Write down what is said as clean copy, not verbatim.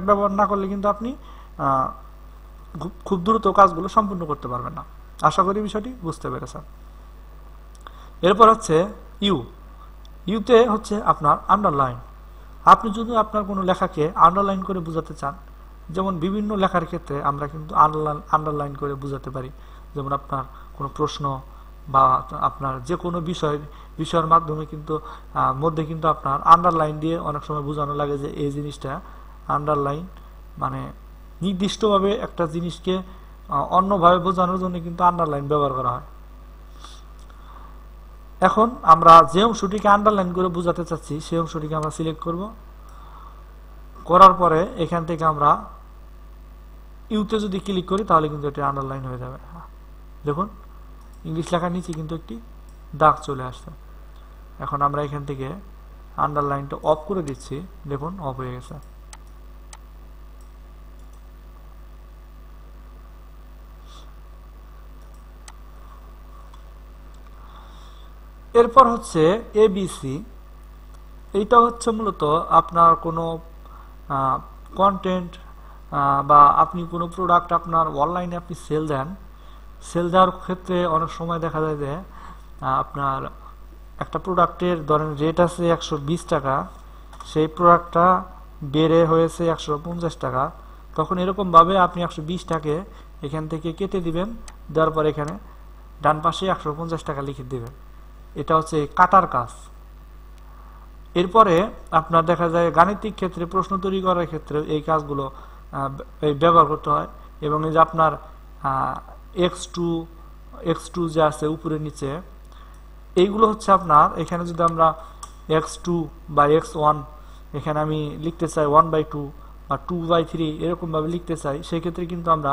ব্যবহার না করলে কিন্তু আপনি খুব দ্রুত কাজগুলো সম্পূর্ণ করতে পারবেন না। আশা করি বিষয়টি বুঝতে পেরেছেন। এরপর হচ্ছে ইউতে হচ্ছে আপনার আন্ডারলাইন। আপনি যদি আপনার কোনো লেখাকে আন্ডারলাইন করে বোঝাতে চান, যেমন বিভিন্ন লেখার ক্ষেত্রে আমরা কিন্তু আন্ডারলাইন করে বোঝাতে পারি। যেমন আপনার কোনো প্রশ্ন বা আপনার যে কোনো বিষয়ের মাধ্যমে কিন্তু মধ্যে কিন্তু আপনার আন্ডারলাইন দিয়ে অনেক সময় বোঝানো লাগে যে এই জিনিসটা আন্ডারলাইন, মানে নির্দিষ্টভাবে একটা জিনিসকে অন্যভাবে বোঝানোর জন্য কিন্তু আন্ডারলাইন ব্যবহার করা হয়। এখন আমরা যে অংশটিকে আন্ডারলাইন করে বোঝাতে চাচ্ছি সেই অংশটিকে আমরা সিলেক্ট করব। করার পরে এখান থেকে আমরা ইউতে যদি ক্লিক করি তাহলে কিন্তু এটি আন্ডারলাইন হয়ে যাবে। দেখুন ইংলিশ লেখার নিচে কিন্তু একটি দাগ চলে আসছে। এখন আমরা এখান থেকে আন্ডারলাইনটা অফ করে দিচ্ছি, দেখুন অফ হয়ে গেছে। এরপর হচ্ছে এবিসি। এইটা হচ্ছে মূলত আপনার কোনো কন্টেন্ট বা আপনি কোনো প্রোডাক্ট আপনার অনলাইনে আপনি সেল দেওয়ার ক্ষেত্রে অনেক সময় দেখা যায় যে আপনার একটা প্রোডাক্টের ধরেন রেট আছে 120 টাকা, সেই প্রোডাক্টটা বেড়ে হয়েছে 150 টাকা। তখন এরকমভাবে আপনি 120 টাকে এখান থেকে কেটে দিবেন, দেওয়ার পর এখানে ডান পাশে 150 টাকা লিখে দিবেন। এটা হচ্ছে কাটার কাজ। এরপরে আপনার দেখা যায় গাণিতিক ক্ষেত্রে প্রশ্ন তৈরি করার ক্ষেত্রে এই কাজগুলো ব্যবহার করতে হয়। এবং এই যে আপনার x2 যে আছে উপরে নিচে, এইগুলো হচ্ছে আপনার এখানে যদি আমরা x2 বা x1 এখানে আমি লিখতে চাই 1/2 বা 2/3 এরকম ভাবে লিখতে চাই, সেই ক্ষেত্রে কিন্তু আমরা